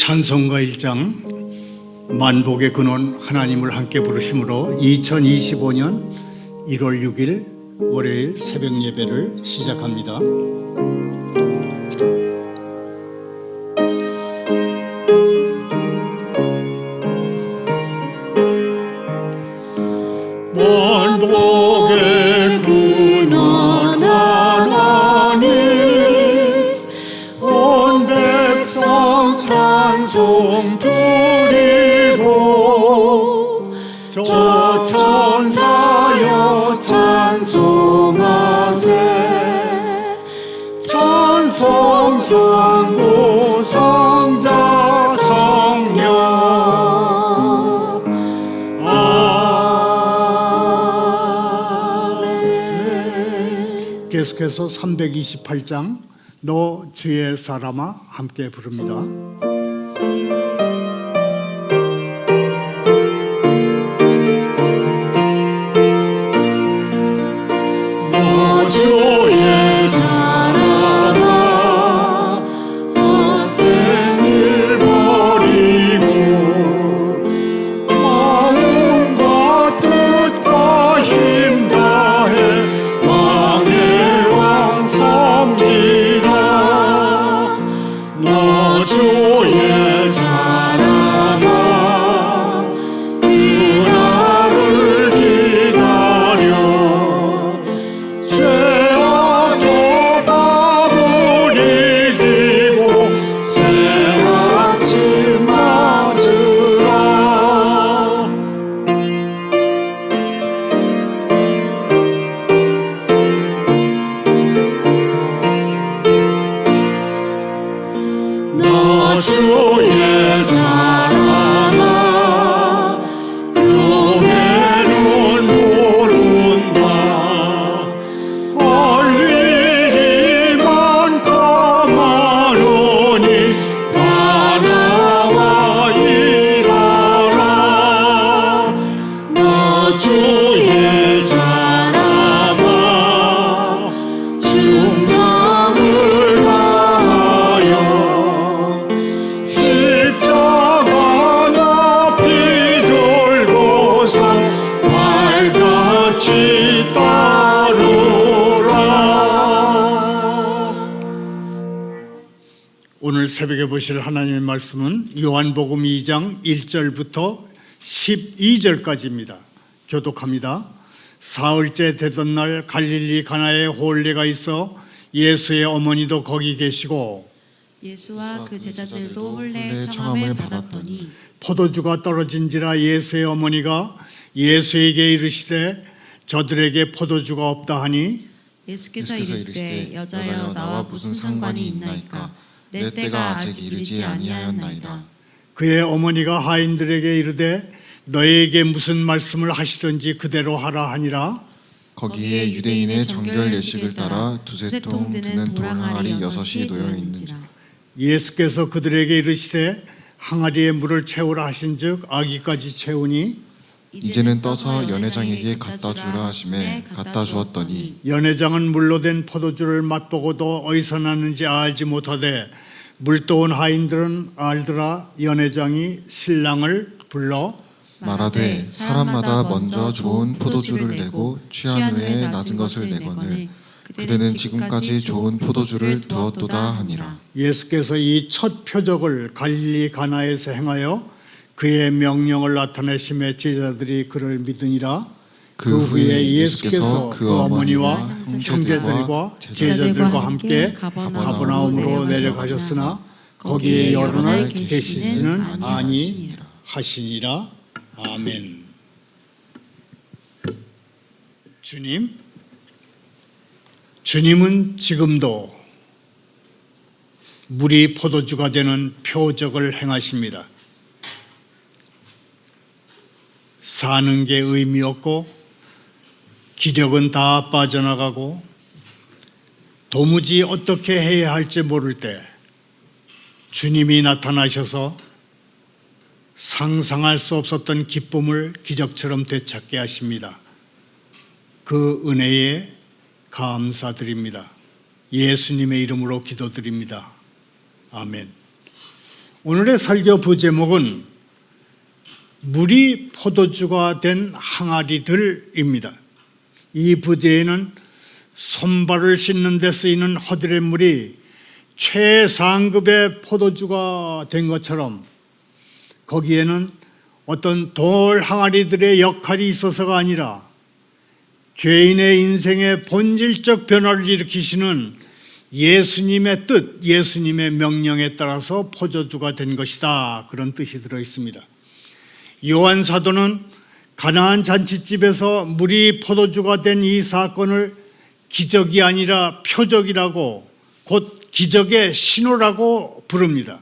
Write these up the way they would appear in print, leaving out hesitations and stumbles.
찬송가 1장 만복의 근원 하나님을 함께 부르심으로 2025년 1월 6일 월요일 새벽 예배를 시작합니다. 만복의 근원 하나님 온 백성 찬송 드리고 저 천사여 찬송하세 찬송 성부 성자 성령 아멘. 계속해서 328장 너 주의 사람아 함께 부릅니다. 너 주의 사람아 헛된 일 버리고 마음과 뜻과 힘 다해 왕의 왕 섬기라. 너 주의 사람아 그날을 기다려 죄악의 밤을 이기고 새아침 맞으라. 너 주의 사람아 교회는 모른다. 할 일이 많고 많으니 다 나와 일하라. 너 주의 사람아 충성을 다하여 십자가 높이 들고서 발자취 따르라. 오늘 새벽에 보실 하나님의 말씀은 요한복음 2장 1절부터 12절까지입니다. 교독합니다. 사흘째 되던 날 갈릴리 가나에 혼례가 있어 예수의 어머니도 거기 계시고 예수와 그 제자들도 혼례 청함을 받았더니 포도주가 떨어진지라 예수의 어머니가 예수에게 이르시되 저들에게 포도주가 없다 하니 예수께서 이르시되 여자여 나와 무슨 상관이 있나이까 내 때가 아직 이르지 아니하였나이다. 그의 어머니가 하인들에게 이르되 너희에게 무슨 말씀을 하시든지 그대로 하라 하니라. 거기에 유대인의 정결 예식을 따라 두세 통 드는 돌항아리 6이 놓여 있는지라. 예수께서 그들에게 이르시되 항아리에 물을 채우라 하신즉 아기까지 채우니 이제는 떠서 연회장에게 갖다 주라 하시매 갖다 주었더니 연회장은 물로 된 포도주를 맛보고도 어디서 났는지 알지 못하되 물도온 하인들은 알더라. 연회장이 신랑을 불러 말하되 사람마다 먼저 좋은 포도주를 내고 취한 후에 낮은 것을 내거늘 그대는 지금까지 좋은 포도주를 두었도다 하니라. 예수께서 이 첫 표적을 갈릴리 가나에서 행하여 그의 명령을 나타내심에 제자들이 그를 믿으니라. 그 후에 예수께서 그 어머니와 형제들과 제자들과 함께 가버나움으로 내려가셨으나 거기에 여러 날 계시지는 아니하시니라. 아멘. 주님은 지금도 물이 포도주가 되는 표적을 행하십니다. 사는 게 의미 없고 기력은 다 빠져나가고 도무지 어떻게 해야 할지 모를 때 주님이 나타나셔서 상상할 수 없었던 기쁨을 기적처럼 되찾게 하십니다. 그 은혜에 감사드립니다. 예수님의 이름으로 기도드립니다. 아멘. 오늘의 설교 부제목은 물이 포도주가 된 항아리들입니다. 이 부제에는 손발을 씻는 데 쓰이는 허들의 물이 최상급의 포도주가 된 것처럼 거기에는 어떤 돌 항아리들의 역할이 있어서가 아니라 죄인의 인생의 본질적 변화를 일으키시는 예수님의 뜻, 예수님의 명령에 따라서 포도주가 된 것이다. 그런 뜻이 들어 있습니다. 요한 사도는 가나안 잔치집에서 물이 포도주가 된 이 사건을 기적이 아니라 표적이라고, 곧 기적의 신호라고 부릅니다.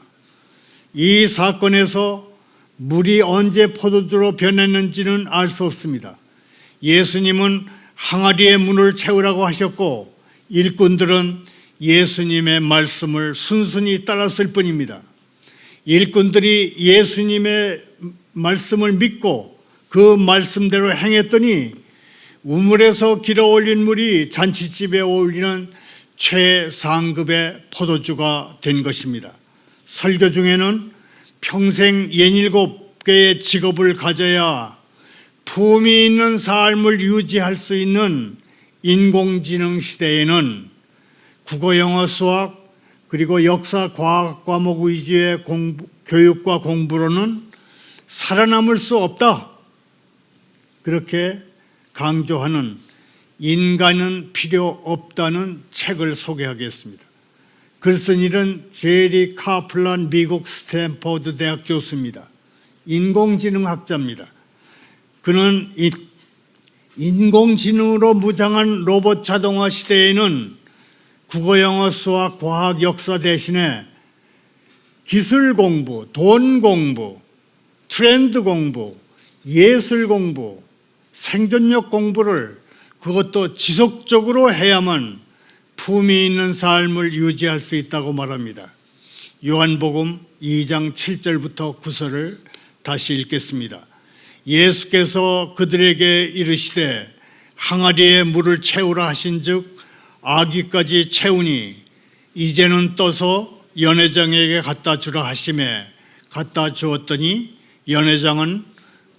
이 사건에서 물이 언제 포도주로 변했는지는 알 수 없습니다. 예수님은 항아리에 물을 채우라고 하셨고 일꾼들은 예수님의 말씀을 순순히 따랐을 뿐입니다. 일꾼들이 예수님의 말씀을 믿고 그 말씀대로 행했더니 우물에서 길어 올린 물이 잔치집에 어울리는 최상급의 포도주가 된 것입니다. 설교 중에는 평생 67개의 직업을 가져야 품위 있는 삶을 유지할 수 있는 인공지능 시대에는 국어, 영어, 수학 그리고 역사, 과학 과목 위주의 교육과 공부로는 살아남을 수 없다. 그렇게 강조하는 인간은 필요 없다는 책을 소개하겠습니다. 글 쓴 이는 제리 카플란 미국 스탠퍼드 대학 교수입니다. 인공지능학자입니다. 그는 인공지능으로 무장한 로봇 자동화 시대에는 국어, 영어, 수학, 과학, 역사 대신에 기술 공부, 돈 공부, 트렌드 공부, 예술 공부, 생존력 공부를 그것도 지속적으로 해야만 품위 있는 삶을 유지할 수 있다고 말합니다. 요한복음 2장 7절부터 9절을 다시 읽겠습니다. 예수께서 그들에게 이르시되 항아리에 물을 채우라 하신즉 아귀까지 채우니 이제는 떠서 연회장에게 갖다 주라 하시매 갖다 주었더니 연회장은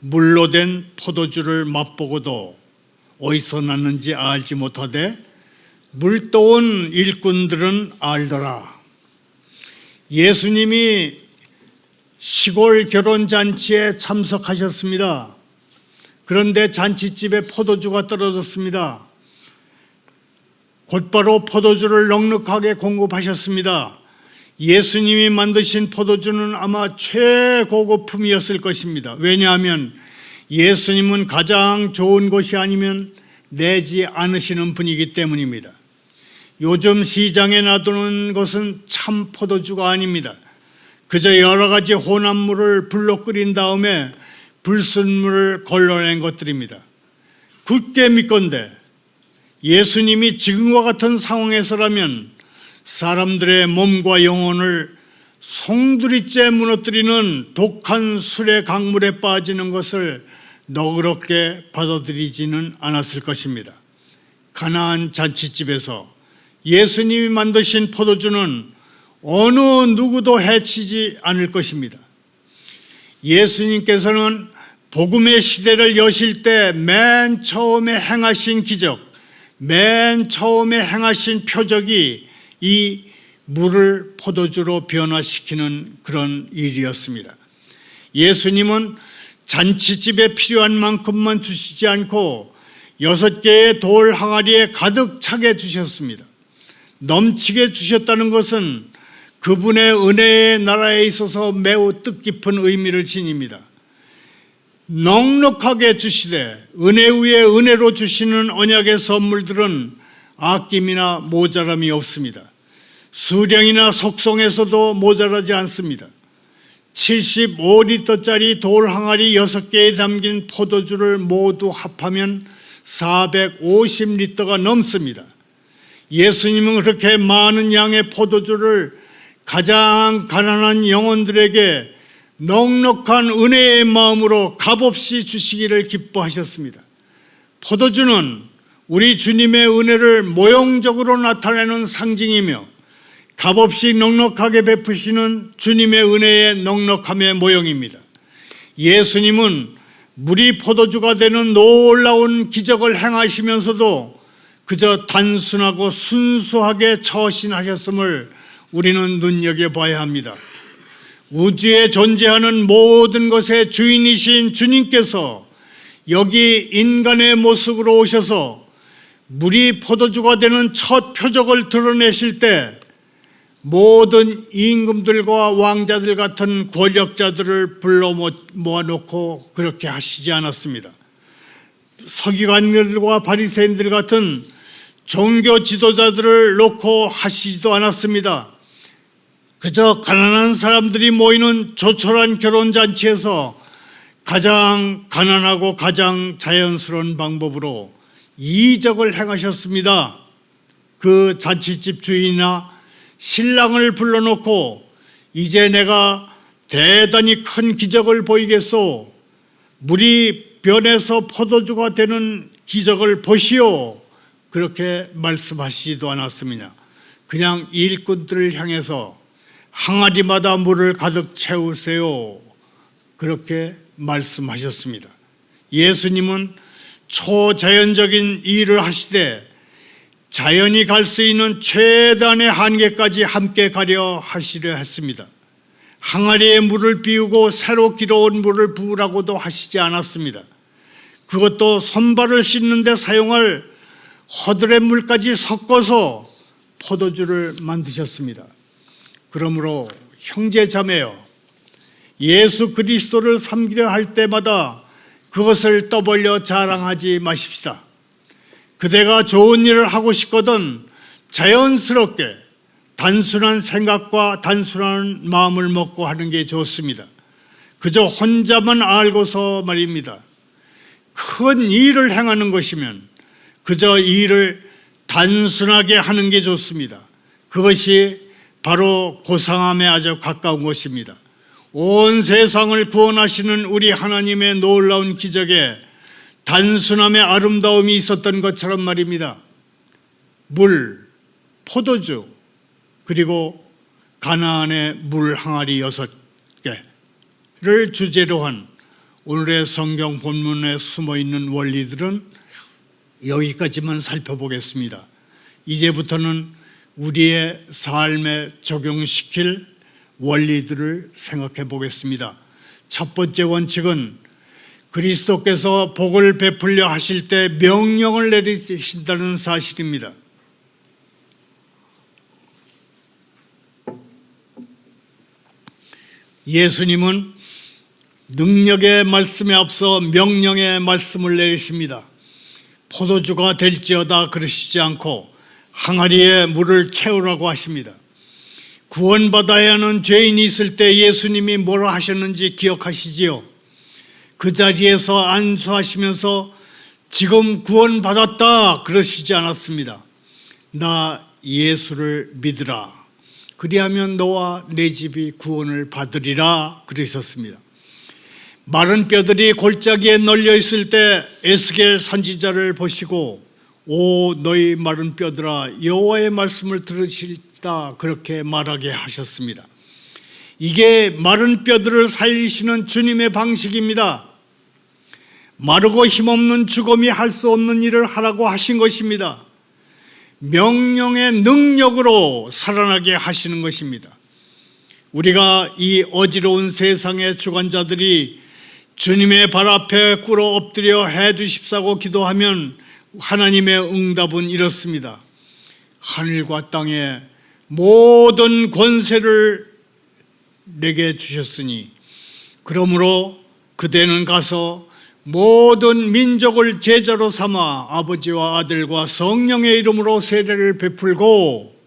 물로 된 포도주를 맛보고도 어디서 났는지 알지 못하되 물떠온 일꾼들은 알더라. 예수님이 시골 결혼잔치에 참석하셨습니다. 그런데 잔치집에 포도주가 떨어졌습니다. 곧바로 포도주를 넉넉하게 공급하셨습니다. 예수님이 만드신 포도주는 아마 최고급품이었을 것입니다. 왜냐하면 예수님은 가장 좋은 것이 아니면 내지 않으시는 분이기 때문입니다. 요즘 시장에 놔두는 것은 참 포도주가 아닙니다. 그저 여러 가지 혼합물을 불로 끓인 다음에 불순물을 걸러낸 것들입니다. 굳게 믿건대 예수님이 지금과 같은 상황에서라면 사람들의 몸과 영혼을 송두리째 무너뜨리는 독한 술의 강물에 빠지는 것을 너그럽게 받아들이지는 않았을 것입니다. 가나안 잔치집에서 예수님이 만드신 포도주는 어느 누구도 해치지 않을 것입니다. 예수님께서는 복음의 시대를 여실 때 맨 처음에 행하신 기적, 맨 처음에 행하신 표적이 이 물을 포도주로 변화시키는 그런 일이었습니다. 예수님은 잔치집에 필요한 만큼만 주시지 않고 6개의 돌 항아리에 가득 차게 주셨습니다. 넘치게 주셨다는 것은 그분의 은혜의 나라에 있어서 매우 뜻깊은 의미를 지닙니다. 넉넉하게 주시되 은혜 위에 은혜로 주시는 언약의 선물들은 아낌이나 모자람이 없습니다. 수량이나 속성에서도 모자라지 않습니다. 75리터짜리 돌 항아리 6개에 담긴 포도주를 모두 합하면 450리터가 넘습니다. 예수님은 그렇게 많은 양의 포도주를 가장 가난한 영혼들에게 넉넉한 은혜의 마음으로 값없이 주시기를 기뻐하셨습니다. 포도주는 우리 주님의 은혜를 모형적으로 나타내는 상징이며 값없이 넉넉하게 베푸시는 주님의 은혜의 넉넉함의 모형입니다. 예수님은 물이 포도주가 되는 놀라운 기적을 행하시면서도 그저 단순하고 순수하게 처신하셨음을 우리는 눈여겨봐야 합니다. 우주에 존재하는 모든 것의 주인이신 주님께서 여기 인간의 모습으로 오셔서 물이 포도주가 되는 첫 표적을 드러내실 때 모든 임금들과 왕자들 같은 권력자들을 불러 모아놓고 그렇게 하시지 않았습니다. 서기관들과 바리새인들 같은 종교 지도자들을 놓고 하시지도 않았습니다. 그저 가난한 사람들이 모이는 조촐한 결혼잔치에서 가장 가난하고 가장 자연스러운 방법으로 이적을 행하셨습니다. 그 잔치집 주인이나 신랑을 불러놓고 이제 내가 대단히 큰 기적을 보이겠소. 물이 변해서 포도주가 되는 기적을 보시오. 그렇게 말씀하시지도 않았습니다. 그냥 일꾼들을 향해서 항아리마다 물을 가득 채우세요. 그렇게 말씀하셨습니다. 예수님은 초자연적인 일을 하시되 자연이 갈 수 있는 최단의 한계까지 함께 가려 하시려 했습니다. 항아리에 물을 비우고 새로 길어온 물을 부으라고도 하시지 않았습니다. 그것도 손발을 씻는 데 사용할 허들의 물까지 섞어서 포도주를 만드셨습니다. 그러므로 형제 자매여, 예수 그리스도를 섬기려 할 때마다 그것을 떠벌려 자랑하지 마십시다. 그대가 좋은 일을 하고 싶거든 자연스럽게 단순한 생각과 단순한 마음을 먹고 하는 게 좋습니다. 그저 혼자만 알고서 말입니다. 큰 일을 행하는 것이면 그저 일을 단순하게 하는 게 좋습니다. 그것이 바로 고상함에 아주 가까운 것입니다. 온 세상을 구원하시는 우리 하나님의 놀라운 기적에 단순함의 아름다움이 있었던 것처럼 말입니다. 물, 포도주, 그리고 가나안의 물 항아리 6개를 주제로 한 오늘의 성경 본문에 숨어있는 원리들은 여기까지만 살펴보겠습니다. 이제부터는 우리의 삶에 적용시킬 원리들을 생각해 보겠습니다. 첫 번째 원칙은 그리스도께서 복을 베풀려 하실 때 명령을 내리신다는 사실입니다. 예수님은 능력의 말씀에 앞서 명령의 말씀을 내리십니다. 포도주가 될지어다 그러시지 않고 항아리에 물을 채우라고 하십니다. 구원받아야 하는 죄인이 있을 때 예수님이 뭐라 하셨는지 기억하시지요? 그 자리에서 안수하시면서 지금 구원받았다 그러시지 않았습니다. 나 예수를 믿으라. 그리하면 너와 내 집이 구원을 받으리라 그러셨습니다. 마른 뼈들이 골짜기에 널려 있을 때 에스겔 선지자를 보시고 오 너희 마른 뼈들아 여호와의 말씀을 들으시다 그렇게 말하게 하셨습니다. 이게 마른 뼈들을 살리시는 주님의 방식입니다. 마르고 힘없는 죽음이 할 수 없는 일을 하라고 하신 것입니다. 명령의 능력으로 살아나게 하시는 것입니다. 우리가 이 어지러운 세상의 주관자들이 주님의 발 앞에 꿇어 엎드려 해주십사고 기도하면 하나님의 응답은 이렇습니다. 하늘과 땅의 모든 권세를 내게 주셨으니 그러므로 그대는 가서 모든 민족을 제자로 삼아 아버지와 아들과 성령의 이름으로 세례를 베풀고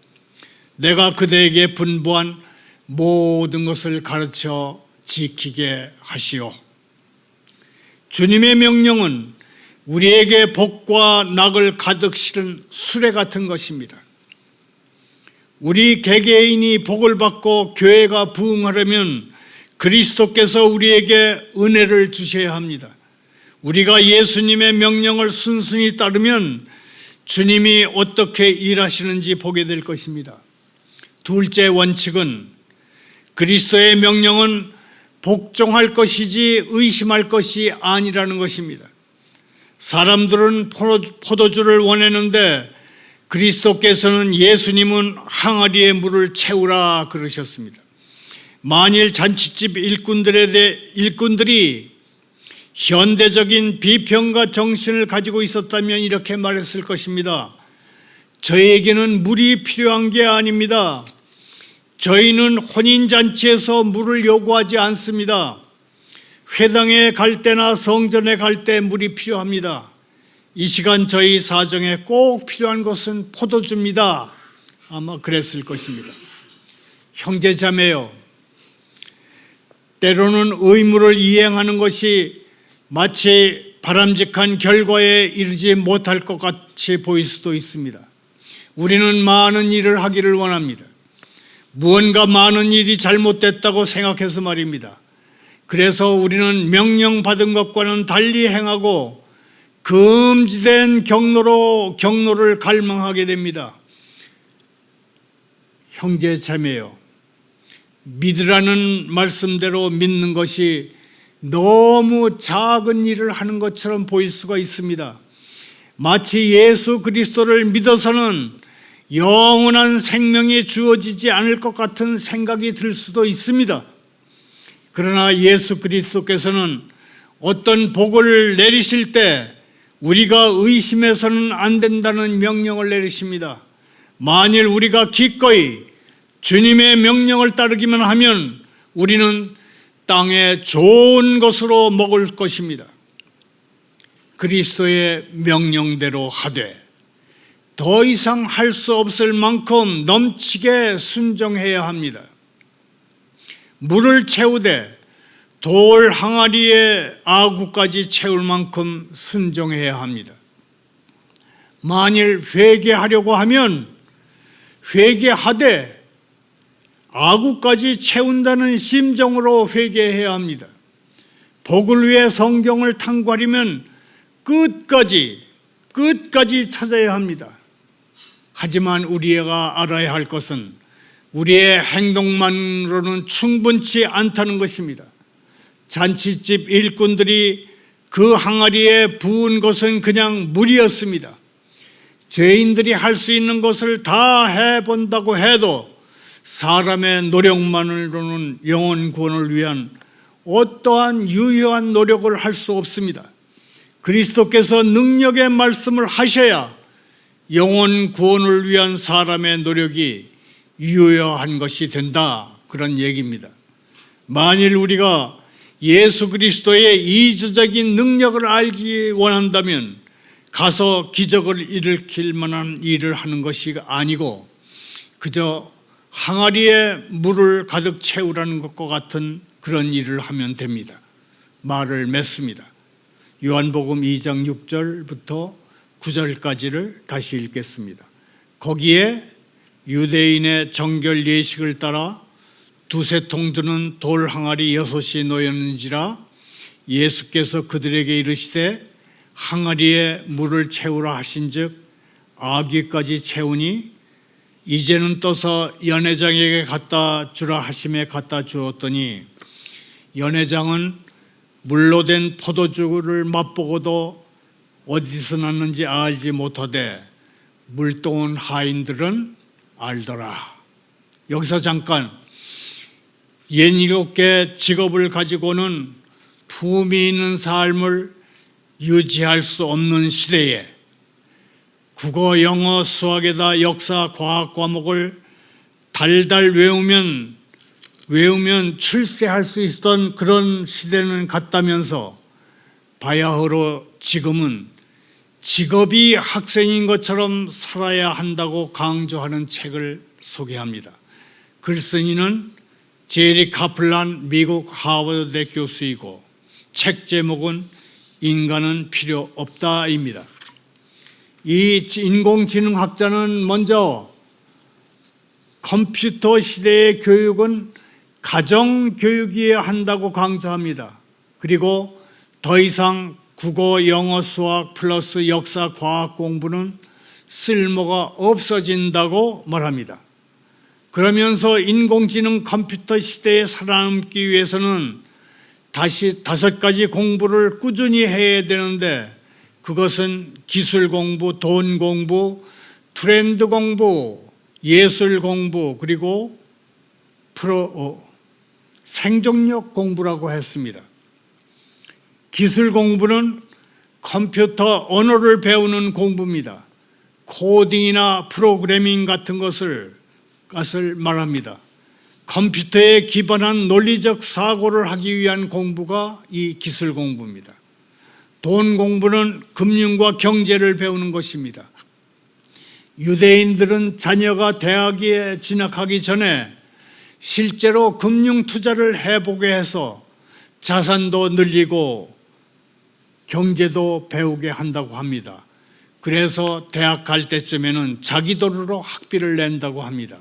내가 그대에게 분부한 모든 것을 가르쳐 지키게 하시오. 주님의 명령은 우리에게 복과 낙을 가득 실은 수레 같은 것입니다. 우리 개개인이 복을 받고 교회가 부흥하려면 그리스도께서 우리에게 은혜를 주셔야 합니다. 우리가 예수님의 명령을 순순히 따르면 주님이 어떻게 일하시는지 보게 될 것입니다. 둘째 원칙은 그리스도의 명령은 복종할 것이지 의심할 것이 아니라는 것입니다. 사람들은 포도주를 원했는데 그리스도께서는 예수님은 항아리에 물을 채우라 그러셨습니다. 만일 잔치집 일꾼들이 현대적인 비평가 정신을 가지고 있었다면 이렇게 말했을 것입니다. 저에게는 물이 필요한 게 아닙니다. 저희는 혼인잔치에서 물을 요구하지 않습니다. 회당에 갈 때나 성전에 갈 때 물이 필요합니다. 이 시간 저희 사정에 꼭 필요한 것은 포도주입니다. 아마 그랬을 것입니다. 형제자매요, 때로는 의무를 이행하는 것이 마치 바람직한 결과에 이르지 못할 것 같이 보일 수도 있습니다. 우리는 많은 일을 하기를 원합니다. 무언가 많은 일이 잘못됐다고 생각해서 말입니다. 그래서 우리는 명령받은 것과는 달리 행하고 금지된 경로를 갈망하게 됩니다. 형제 자매요, 믿으라는 말씀대로 믿는 것이 너무 작은 일을 하는 것처럼 보일 수가 있습니다. 마치 예수 그리스도를 믿어서는 영원한 생명이 주어지지 않을 것 같은 생각이 들 수도 있습니다. 그러나 예수 그리스도께서는 어떤 복을 내리실 때 우리가 의심해서는 안 된다는 명령을 내리십니다. 만일 우리가 기꺼이 주님의 명령을 따르기만 하면 우리는 땅에 좋은 것으로 먹을 것입니다. 그리스도의 명령대로 하되 더 이상 할 수 없을 만큼 넘치게 순종해야 합니다. 물을 채우되 돌 항아리에 아구까지 채울 만큼 순종해야 합니다. 만일 회개하려고 하면 회개하되 아구까지 채운다는 심정으로 회개해야 합니다. 복을 위해 성경을 탐구하려면 끝까지 찾아야 합니다. 하지만 우리가 알아야 할 것은 우리의 행동만으로는 충분치 않다는 것입니다. 잔치집 일꾼들이 그 항아리에 부은 것은 그냥 물이었습니다. 죄인들이 할 수 있는 것을 다 해본다고 해도 사람의 노력만으로는 영혼 구원을 위한 어떠한 유효한 노력을 할 수 없습니다. 그리스도께서 능력의 말씀을 하셔야 영혼 구원을 위한 사람의 노력이 유효한 것이 된다, 그런 얘기입니다. 만일 우리가 예수 그리스도의 이주적인 능력을 알기 원한다면 가서 기적을 일으킬 만한 일을 하는 것이 아니고 그저 항아리에 물을 가득 채우라는 것과 같은 그런 일을 하면 됩니다. 말을 맺습니다. 요한복음 2장 6절부터 9절까지를 다시 읽겠습니다. 거기에 유대인의 정결 예식을 따라 두세 통 드는 돌 항아리 6이 놓였는지라 예수께서 그들에게 이르시되 항아리에 물을 채우라 하신즉 아귀까지 채우니 이제는 떠서 연회장에게 갖다 주라 하심에 갖다 주었더니 연회장은 물로 된 포도주를 맛보고도 어디서 났는지 알지 못하되 물동원 하인들은 알더라. 여기서 잠깐, 예의롭게 직업을 가지고는 품위 있는 삶을 유지할 수 없는 시대에 국어, 영어, 수학에다 역사, 과학 과목을 달달 외우면 출세할 수 있었던 그런 시대는 갔다면서 바야흐로 지금은 직업이 학생인 것처럼 살아야 한다고 강조하는 책을 소개합니다. 글쓴이는 제리 카플란 미국 하버드대 교수이고 책 제목은 인간은 필요 없다입니다. 이 인공지능학자는 먼저 컴퓨터 시대의 교육은 가정교육이어야 한다고 강조합니다. 그리고 더 이상 국어, 영어, 수학 플러스 역사, 과학 공부는 쓸모가 없어진다고 말합니다. 그러면서 인공지능 컴퓨터 시대에 살아남기 위해서는 다시 5가지 공부를 꾸준히 해야 되는데, 그것은 기술 공부, 돈 공부, 트렌드 공부, 예술 공부, 그리고 생존력 공부라고 했습니다. 기술 공부는 컴퓨터 언어를 배우는 공부입니다. 코딩이나 프로그래밍 같은 것을 말합니다. 컴퓨터에 기반한 논리적 사고를 하기 위한 공부가 이 기술 공부입니다. 돈 공부는 금융과 경제를 배우는 것입니다. 유대인들은 자녀가 대학에 진학하기 전에 실제로 금융 투자를 해보게 해서 자산도 늘리고 경제도 배우게 한다고 합니다. 그래서 대학 갈 때쯤에는 자기 돈으로 학비를 낸다고 합니다.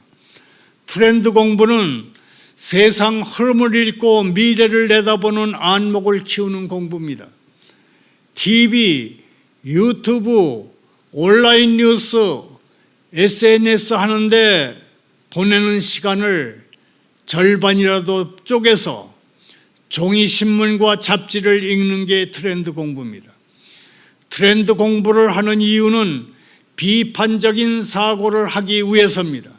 트렌드 공부는 세상 흐름을 읽고 미래를 내다보는 안목을 키우는 공부입니다. TV, 유튜브, 온라인 뉴스, SNS 하는데 보내는 시간을 절반이라도 쪼개서 종이 신문과 잡지를 읽는 게 트렌드 공부입니다. 트렌드 공부를 하는 이유는 비판적인 사고를 하기 위해서입니다.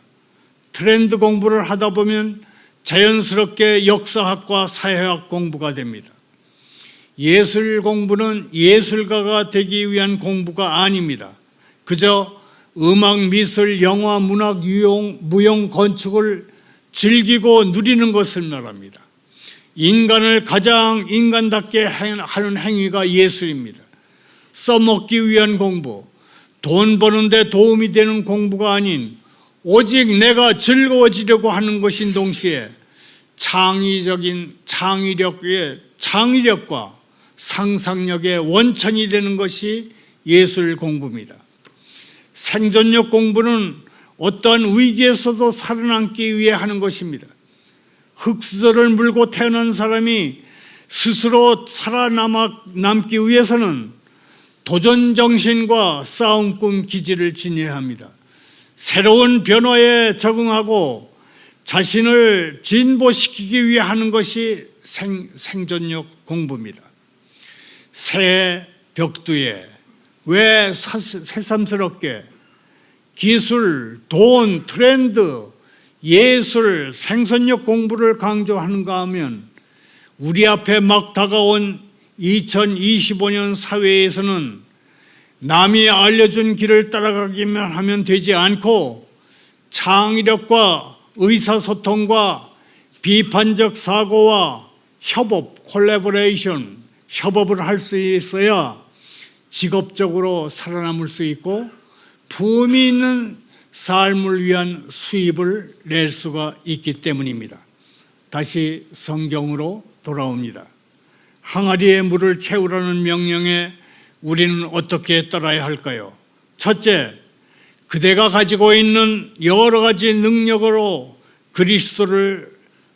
트렌드 공부를 하다 보면 자연스럽게 역사학과 사회학 공부가 됩니다. 예술 공부는 예술가가 되기 위한 공부가 아닙니다. 그저 음악, 미술, 영화, 문학, 무용, 건축을 즐기고 누리는 것을 말합니다. 인간을 가장 인간답게 하는 행위가 예술입니다. 써먹기 위한 공부, 돈 버는데 도움이 되는 공부가 아닌 오직 내가 즐거워지려고 하는 것인 동시에 창의력과 상상력의 원천이 되는 것이 예술 공부입니다. 생존력 공부는 어떠한 위기에서도 살아남기 위해 하는 것입니다. 흙수저를 물고 태어난 사람이 스스로 살아남기 위해서는 도전정신과 싸움꾼 기질을 지녀야 합니다. 새로운 변화에 적응하고 자신을 진보시키기 위해 하는 것이 생존력 공부입니다. 새 벽두에 왜 새삼스럽게 기술, 돈, 트렌드, 예술, 생존력 공부를 강조하는가 하면 우리 앞에 막 다가온 2025년 사회에서는 남이 알려준 길을 따라가기만 하면 되지 않고 창의력과 의사소통과 비판적 사고와 협업, 콜래보레이션, 협업을 할 수 있어야 직업적으로 살아남을 수 있고 품위 있는 삶을 위한 수입을 낼 수가 있기 때문입니다. 다시 성경으로 돌아옵니다. 항아리에 물을 채우라는 명령에 우리는 어떻게 따라야 할까요? 첫째, 그대가 가지고 있는 여러 가지 능력으로 그리스도를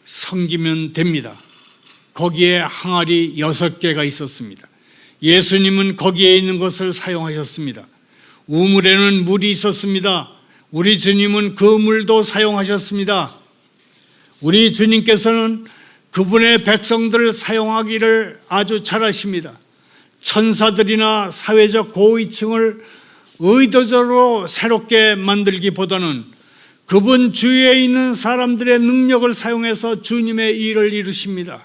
섬기면 됩니다. 거기에 항아리 6개가 있었습니다. 예수님은 거기에 있는 것을 사용하셨습니다. 우물에는 물이 있었습니다. 우리 주님은 그 물도 사용하셨습니다. 우리 주님께서는 그분의 백성들을 사용하기를 아주 잘하십니다. 천사들이나 사회적 고위층을 의도적으로 새롭게 만들기보다는 그분 주위에 있는 사람들의 능력을 사용해서 주님의 일을 이루십니다.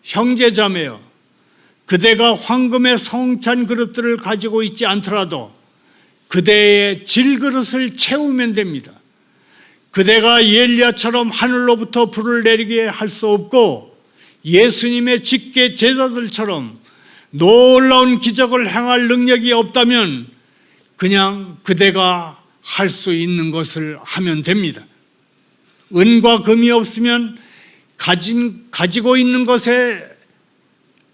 형제자매여, 그대가 황금의 성찬 그릇들을 가지고 있지 않더라도 그대의 질그릇을 채우면 됩니다. 그대가 엘리야처럼 하늘로부터 불을 내리게 할 수 없고 예수님의 직계 제자들처럼 놀라운 기적을 행할 능력이 없다면 그냥 그대가 할 수 있는 것을 하면 됩니다. 은과 금이 없으면 가지고 있는 것에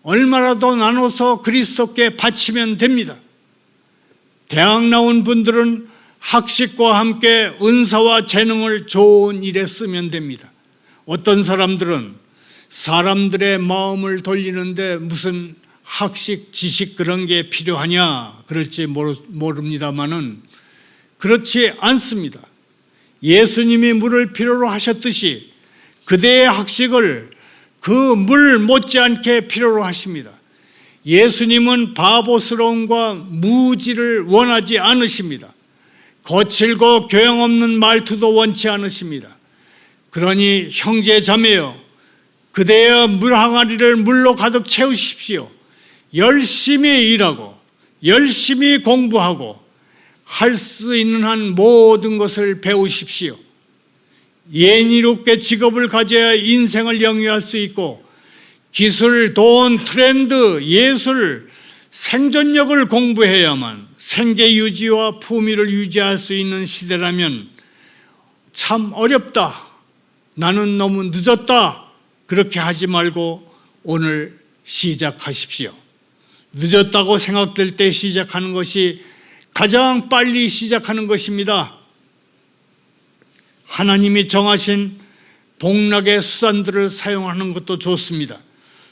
얼마라도 나눠서 그리스도께 바치면 됩니다. 대학 나온 분들은 학식과 함께 은사와 재능을 좋은 일에 쓰면 됩니다. 어떤 사람들은 사람들의 마음을 돌리는데 무슨 학식, 지식 그런 게 필요하냐 그럴지 모릅니다만은 그렇지 않습니다. 예수님이 물을 필요로 하셨듯이 그대의 학식을 그 물 못지않게 필요로 하십니다. 예수님은 바보스러움과 무지를 원하지 않으십니다. 거칠고 교양 없는 말투도 원치 않으십니다. 그러니 형제 자매여, 그대의 물 항아리를 물로 가득 채우십시오. 열심히 일하고 열심히 공부하고 할 수 있는 한 모든 것을 배우십시오. 예의롭게 직업을 가져야 인생을 영위할 수 있고 기술, 돈, 트렌드, 예술, 생존력을 공부해야만 생계 유지와 품위를 유지할 수 있는 시대라면 참 어렵다, 나는 너무 늦었다, 그렇게 하지 말고 오늘 시작하십시오. 늦었다고 생각될 때 시작하는 것이 가장 빨리 시작하는 것입니다. 하나님이 정하신 복락의 수단들을 사용하는 것도 좋습니다.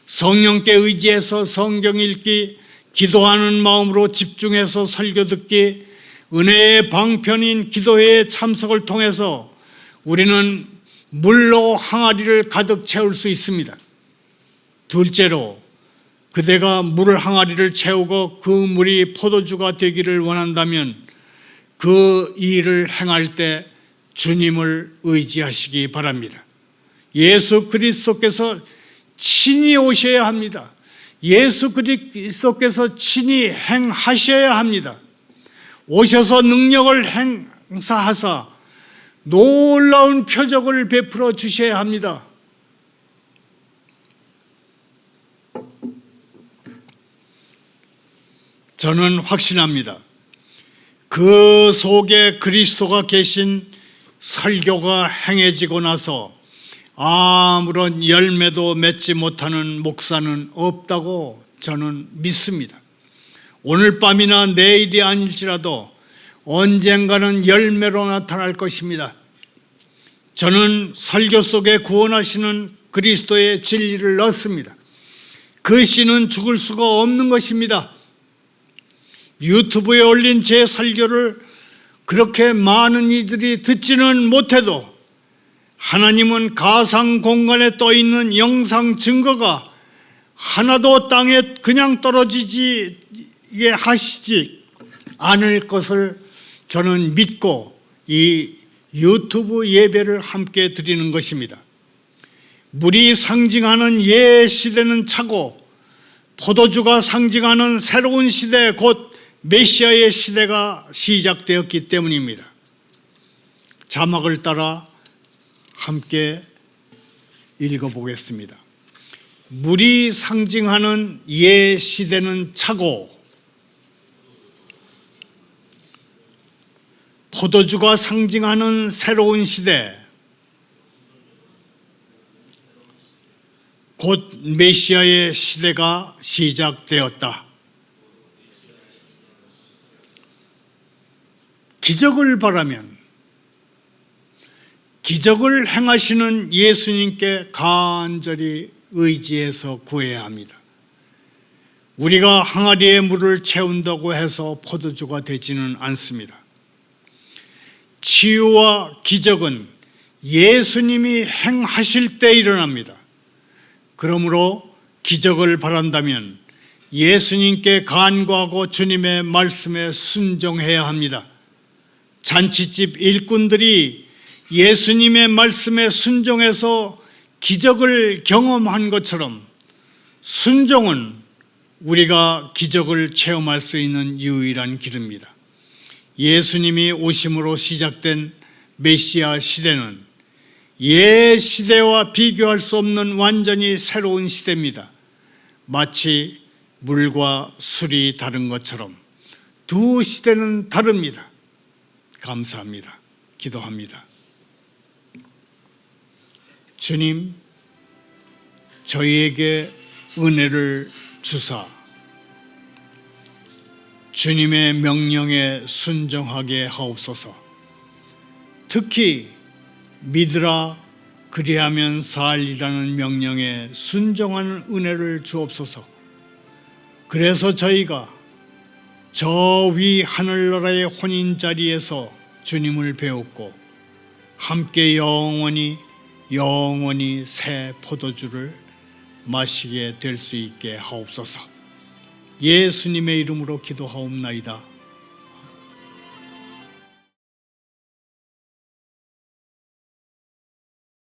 성령께 의지해서 성경 읽기, 기도하는 마음으로 집중해서 설교 듣기, 은혜의 방편인 기도회의 참석을 통해서 우리는 물로 항아리를 가득 채울 수 있습니다. 둘째로, 그대가 물 항아리를 채우고 그 물이 포도주가 되기를 원한다면 그 일을 행할 때 주님을 의지하시기 바랍니다. 예수 그리스도께서 친히 오셔야 합니다. 예수 그리스도께서 친히 행하셔야 합니다. 오셔서 능력을 행사하사 놀라운 표적을 베풀어 주셔야 합니다. 저는 확신합니다. 그 속에 그리스도가 계신 설교가 행해지고 나서 아무런 열매도 맺지 못하는 목사는 없다고 저는 믿습니다. 오늘 밤이나 내일이 아닐지라도 언젠가는 열매로 나타날 것입니다. 저는 설교 속에 구원하시는 그리스도의 진리를 넣습니다. 그 씨는 죽을 수가 없는 것입니다. 유튜브에 올린 제 설교를 그렇게 많은 이들이 듣지는 못해도 하나님은 가상 공간에 떠 있는 영상 증거가 하나도 땅에 그냥 떨어지지 하시지 않을 것을 저는 믿고 이 유튜브 예배를 함께 드리는 것입니다. 물이 상징하는 옛 시대는 차고 포도주가 상징하는 새로운 시대, 곧 메시아의 시대가 시작되었기 때문입니다. 자막을 따라 함께 읽어보겠습니다. 물이 상징하는 옛 시대는 차고 포도주가 상징하는 새로운 시대, 곧 메시아의 시대가 시작되었다. 기적을 바라면 기적을 행하시는 예수님께 간절히 의지해서 구해야 합니다. 우리가 항아리에 물을 채운다고 해서 포도주가 되지는 않습니다. 치유와 기적은 예수님이 행하실 때 일어납니다. 그러므로 기적을 바란다면 예수님께 간구하고 주님의 말씀에 순종해야 합니다. 잔치집 일꾼들이 예수님의 말씀에 순종해서 기적을 경험한 것처럼 순종은 우리가 기적을 체험할 수 있는 유일한 길입니다. 예수님이 오심으로 시작된 메시아 시대는 옛 시대와 비교할 수 없는 완전히 새로운 시대입니다. 마치 물과 술이 다른 것처럼 두 시대는 다릅니다. 감사합니다. 기도합니다. 주님, 저희에게 은혜를 주사 주님의 명령에 순종하게 하옵소서. 특히 믿으라 그리하면 살리라는 명령에 순종하는 은혜를 주옵소서. 그래서 저희가 저 위 하늘나라의 혼인 자리에서 주님을 배웠고 함께 영원히 새 포도주를 마시게 될 수 있게 하옵소서. 예수님의 이름으로 기도하옵나이다.